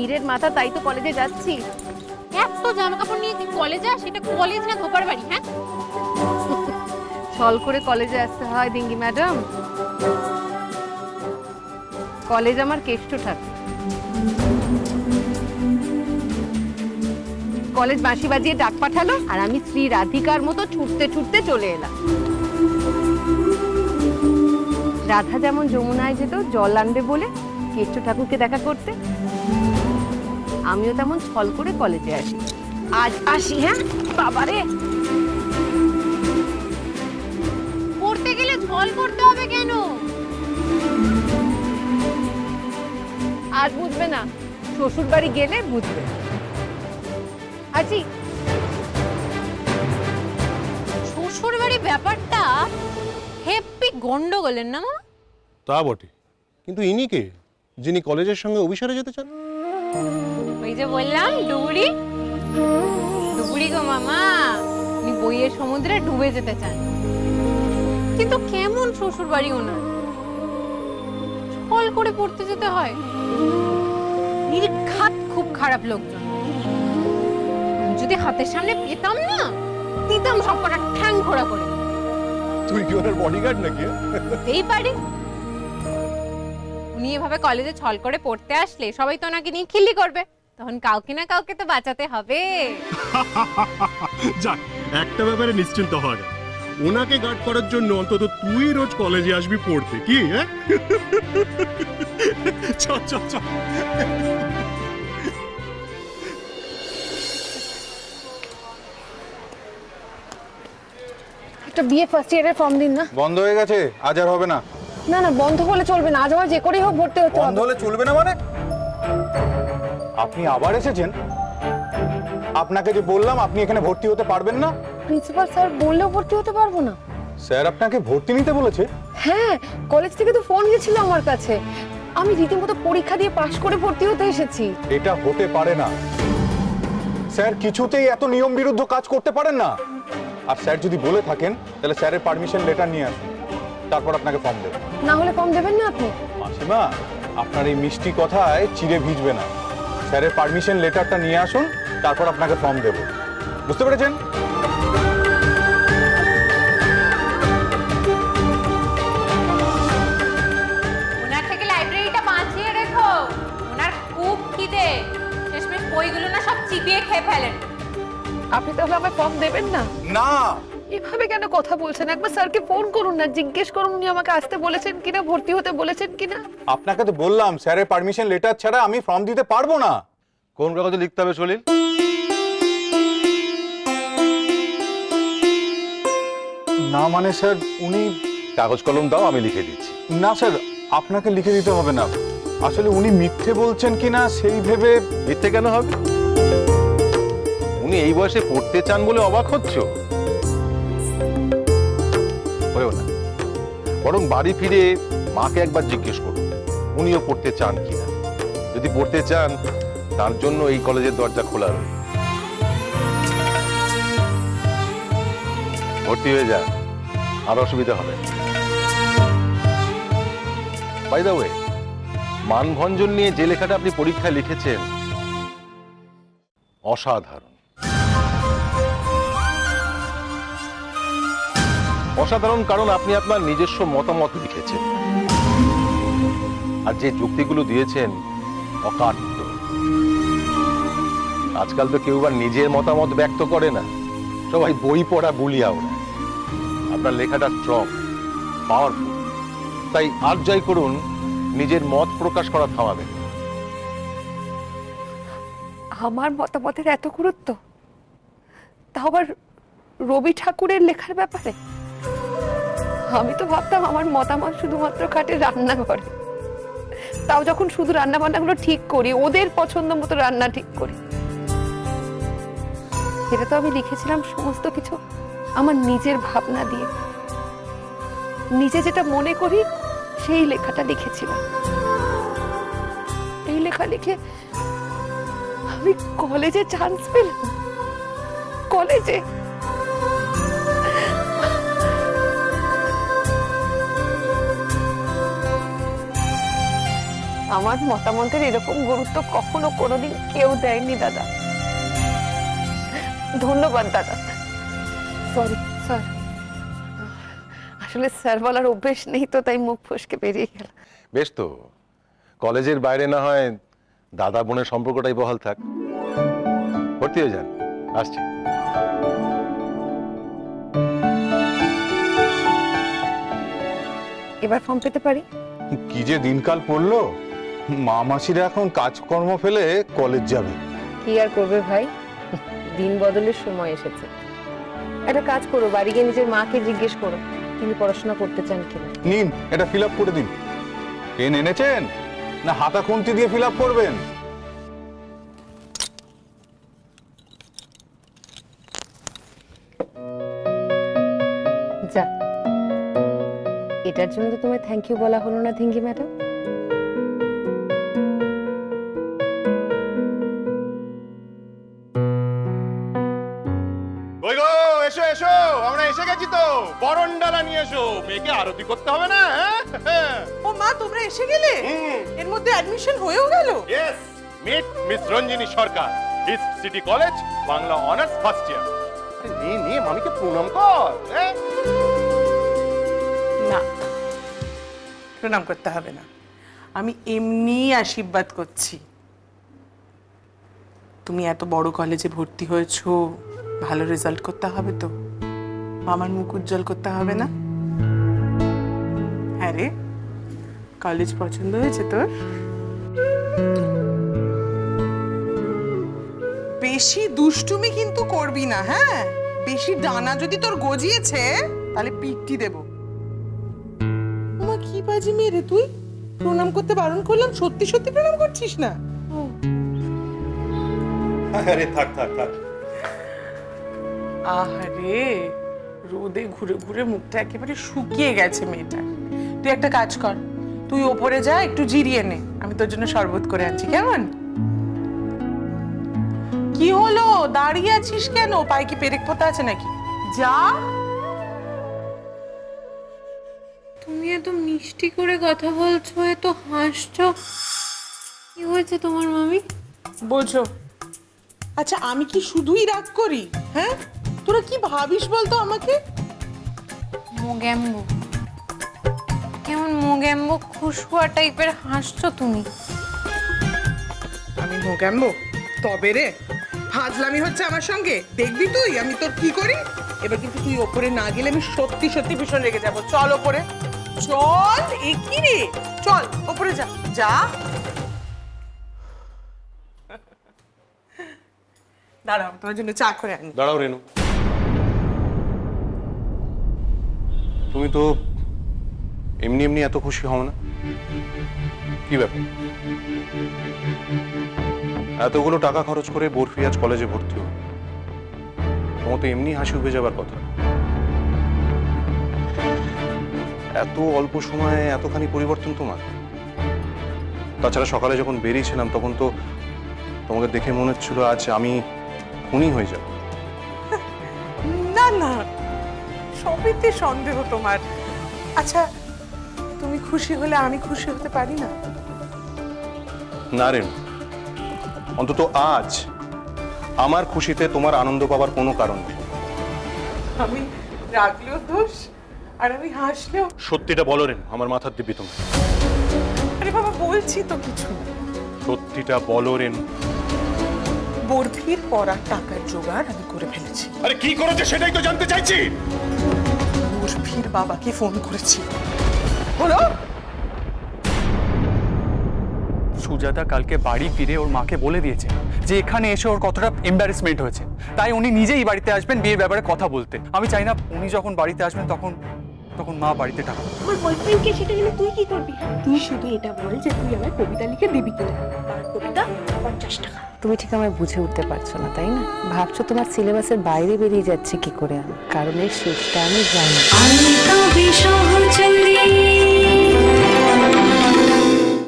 নীরের মাথা, তাই তো কলেজে যাচ্ছি। এত জামা কাপড় নিয়ে কি কলেজে আস? এটা কলেজ না ধোপার বাড়ি? হ্যাঁ, ছল করে কলেজে আসতে হয় ডিঙ্গি ম্যাডাম। কলেজ আমার কেষ্ট ঠাকুর। কলেজ বাঁশি বাজিয়ে ডাক পাঠালো আর আমি শ্রী রাধিকার মতো ছুটতে ছুটতে চলে এলাম। রাধা যেমন যমুনায় যেত জল আনবে বলে কেষ্ট ঠাকুরকে দেখা করতে, আমিও তেমন ছল করে কলেজে আসি। আজ আসি। হ্যাঁ বাবারে, পড়তে গেলে ছল করতে হবে কেন? আজ বুঝবে না, শ্বশুর বাড়ি গেলে বুঝবে। আজি শ্বশুর বাড়ি ব্যাপারটা হেপি গন্ডগোলের না মামা? তা বটে, কিন্তু ইনি কে যিনি কলেজের সঙ্গে অভিসারে যেতে চান? ওই যে বললাম ডুবুরি, ডুবুরি গো মামা। উনি বইয়ের সমুদ্রে ডুবে যেতে চান। কিন্তু কেমন শ্বশুর বাড়ি ওনার, ছল করে পড়তে যেতে হয়। নির্ঘাত খুব খারাপ লোকজন। আমি যদি হাতের সামনে পেতাম না, দিতাম সব কটা ঠ্যাং ঘোরা করে। তুই কি ওনার বডিগার্ড নাকি? এই পারি। উনি এভাবে কলেজে ছল করে পড়তে আসলে সবাই তো ওনাকে নিয়ে খিল্লি করবে, তখন কাউকে না কাউকে তো বাঁচাতে হবে। যাক, একটা ব্যাপারে নিশ্চিন্ত হওয়া গেল, ওনাকে গার্ড করার জন্য অন্তত তুই রোজ কলেজে আসবি পড়তে, কি? হ্যাঁ, চল চল চল। একটা বিএ ফার্স্ট ইয়ারের ফর্ম দিন না। বন্ধ হয়ে গেছে, আজ আর হবে না। না না, বন্ধ হলে চলবে না, আজ আমার যে করেই হোক ভর্তি হতে বন্ধ হবে। হলে চলবে না মানে? আপনি আবার এসেছেন? আপনাকে যে বললাম আপনি এখানে ভর্তি হতে পারবেন না। প্রিন্সিপাল স্যার বললেও ভর্তি হতে পারবো না। স্যার আপনাকে ভর্তি নিতে বলেছে? হ্যাঁ, কলেজ থেকে তো ফোন গেছিল আমার কাছে। আমি রীতিমতো পরীক্ষা দিয়ে পাশ করে ভর্তি হতে এসেছি। এটা হতে পারে না। স্যার কিছুতেই এত নিয়ম বিরুদ্ধ কাজ করতে পারেন না। আর স্যার যদি বলে থাকেন তাহলে স্যারের পারমিশন লেটার নিয়ে আসুন, তারপর আপনাকে ফর্ম দেবেন। না হলে ফর্ম দেবেন না আপনি? মাসিমা, আপনার এই মিষ্টি কথায় চিড়ে ভিজবে না। স্যারের পারমিশন লেটারটা নিয়ে আসুন, তারপর আপনাকে ফর্ম দেব। বুঝতে পেরেছেন? ওনার থেকে লাইব্রেরিটা বাঁচিয়ে রেখো। ওনার খুব খিদে, শেষমেশ বইগুলো না সব চিবিয়ে খেয়ে ফেলেন। আপনি তাহলে আমার ফর্ম দেবেন না? না। এভাবে কেন কথা বলছেন? একবার স্যারকে ফোন করুন না, জিজ্ঞেস করুন উনি আমাকে আসতে বলেছেন কিনা, ভর্তি হতে বলেছেন কিনা। আপনাকে তো বললাম স্যারের পারমিশন লেটার ছাড়া আমি ফর্ম দিতে পারবো না। কোন কাগজে লিখতে হবে সলিল? না মানে স্যার উনি, কাগজ কলম দাও, আমি লিখে দিচ্ছি। না স্যার আপনাকে লিখে দিতে হবে না। আসলে উনি মিথ্যে বলছেন কিনা সেই ভেবে। মিথ্যে কেন হবে? উনি এই বয়সে পড়তে চান বলে অবাক হচ্ছ? হয়েও না, বরং বাড়ি ফিরে মাকে একবার জিজ্ঞেস করুন উনিও পড়তে চান কিনা। যদি পড়তে চান, তার জন্য এই কলেজের দরজা খোলা রয়েছে। ভর্তি হয়ে যান, আর অসুবিধা হবে না। বাই দ্য ওয়ে, মানভঞ্জন নিয়ে যে লেখাটা আপনি পরীক্ষায় লিখেছেন অসাধারণ। অসাধারণ কারণ আপনি আপনার নিজস্ব মতামত লিখেছেন, আর যে যুক্তিগুলো দিয়েছেন অকাট্য। আজকাল তো কেউ আর নিজের মতামত ব্যক্ত করে না, সবাই বই পড়া বুলিয়া ওরা। আপনার লেখাটা স্ট্রং, পাওয়ারফুল, তাই আর যাই করুন নিজের মত প্রকাশ করা থামাবেন। আমার মতামতের এত গুরুত্ব, তাও আবার রবি ঠাকুরের লেখার ব্যাপারে? আমি তো ভাবতাম আমার মতামত শুধুমাত্র খাটে রান্নাঘরে, তাও যখন শুধু রান্না বান্নাগুলো ঠিক করি, ওদের পছন্দ মতো রান্না ঠিক করি। এটা তো আমি লিখেছিলাম সমস্ত কিছু আমার নিজের ভাবনা দিয়ে, নিজে যেটা মনে করি সেই লেখাটা লিখেছিলাম। এই লেখা লিখে আমি কলেজে চান্স পেলাম। কলেজে আমার মতামতের এরকম গুরুত্ব কখনো কোনোদিন কেউ দেয়নি দাদা। ধন্যবাদ দাদা। সরি স্যার, আসলে স্যার বলার অভ্যেস নেই তো, তাই মুখ ফসকে বেরিয়ে গেল। বেশ তো, কলেজের বাইরে না হয় দাদা বোনের সম্পর্কটাই বহাল থাক। ভর্তি হয়ে যান, আসছি। এবার ফর্ম পেতে পারি? কি যে দিনকাল পড়লো, মা মাসিরা এখন কাজকর্ম ফেলে কলেজ যাবে। কি আর করবে ভাই, দিন বদলের সময় এসেছে। একটা কাজ করো, বাড়ি গিয়ে নিজের মাকে জিজ্ঞেস করো তিনি পড়াশোনা করতে চান কিনা। নিন, এটা ফিল আপ করে দিন। পেন এনেছেন না হাতা খুন্তি দিয়ে ফিল আপ করবেন? যা, এটার জন্য তো তোমায় থ্যাংক ইউ বলা হলো না ধিঙ্গি ম্যাডাম। ওই গো, এসো এসো, আমরা এসে গেছি তো। বরণডালা নিয়ে এসো, মেয়েকে আরতি করতে হবে না? হ্যাঁ, ও মা, তোমরা এসে গেলে? এর মধ্যে অ্যাডমিশন হয়েও গেল? Yes, meet miss Ranjini Sarkar, East City College, Bangla honours first year. নিয়ে নিয়ে মামিকে প্রণাম কর। হ্যাঁ, না, প্রণাম করতে হবে না, আমি এমনি আশীর্বাদ করছি। তুমি এত বড় কলেজে ভর্তি হয়েছো, ভালো রেজাল্ট করতে হবে তো, মামার মুখ উজ্জ্বল করতে হবে না? হ্যাঁ রে, কলেজ পছন্দ হয়েছে তোর? বেশি দুষ্টুমি কিন্তু করবি না, হ্যাঁ? বেশি ডানা যদি তোর গজিয়েছে তাহলে পিটটি দেব। ওমা, কি বাজি মেয়ে রে তুই, প্রণাম করতে বারণ করলাম, সত্যি সত্যি প্রণাম করছিস না? আরে থাক থাক থাক। আহারে, রোদে ঘুরে ঘুরে মুখটা একেবারে শুকিয়ে গেছে মেয়েটার। তুই একটা কাজ কর, তুই ওপরে যা, একটু জিরিয়ে নে, আমি তোর জন্য শরবত করে আনছি, কেমন? কি হলো, দাঁড়িয়ে আছিস কেন? পায়ে কি পেরেক পোতা আছে নাকি? যা। তুমি এত মিষ্টি করে কথা বলছো, এত হাসছো, কি হয়েছে তোমার মামি? বোঝো। আচ্ছা, আমি কি শুধুই রাগ করি? হ্যাঁ, তোরা কি ভাবিস বলতো আমাকে? মোগ্যাম্বো, কেমন মোগ্যাম্বো খুশকুয়া টাইপের হাসছো তুমি। আমি মোগাম্বো? তবে রে, ফাজলামি হচ্ছে আমার সঙ্গে, দেখবি তুই আমি তোর কি করি। এবার কিন্তু তুই ওপরে না গেলে আমি সত্যি সত্যি ভীষণ রেগে যাবো। চল ওপরে চল। এ কি রে, চল ওপরে যা যা। দাঁড়াও, তোমার জন্য চা করে আনি। দাঁড়াও রেনু, তুমি তো এমনি এমনি এত খুশি হও না। কি ব্যাপার? এতগুলো টাকা খরচ করে বরফি আজ কলেজে ভর্তি হল, তোমার তো এমনি হাসি উবে যাবার কথা। এত অল্প সময়ে এতখানি পরিবর্তন তোমার। তাছাড়া সকালে যখন বেরিয়েছিলাম তখন তো তোমাকে দেখে মনে হচ্ছিল আজ আমি খুনি হয়ে যাব। না না, সবেতে সন্দেহ তোমার। আচ্ছা, তুমি খুশি হলে আমি খুশি হতে পারি না? না রেনু, অন্তত আজ আমার খুশিতে তোমার আনন্দ পাওয়ার কোনো কারণ নেই। আমি রাগলেও দোষ, আর আমি হাসলেও। সত্যিটা বলো রেনু, আমার মাথার দিব্যি তোমার। আরে বাবা, বলছি তো কিছু। সত্যিটা বলো রেনু। বরফির পড়ার টাকার জোগাড় আমি করে ফেলেছি। আরে কি করেছে সেটাই তো জানতে চাইছি। বরফির বাবাকে ফোন করেছি। হলো? সুজাতা কালকে বাড়ি ফিরে ওর মাকে বলে দিয়েছে যে এখানে এসে ওর কতটা এম্বারেসমেন্ট হয়েছে, তাই উনি নিজেই বাড়িতে আসবেন বিয়ের ব্যাপারে কথা বলতে। আমি চাই না উনি যখন বাড়িতে আসবেন তখন মা বাড়িতে টাকা। আমার বয়ফ্রেন্ডকে সেটা গেলে তুই কি করবি? তুই শুধু এটা বল যে তুই আমার কবিতা লিখে দিবি কিনা। তার কবিতা 50 টাকা। তুমি ঠিক আমায় বুঝে উঠতে পারছো না, তাই না? ভাবছো তোমার সিলেবাসের বাইরে বেরিয়ে যাচ্ছে কি করে আমি, কারণ এর শেষটা আমি জানি। আমি তবে সহচরী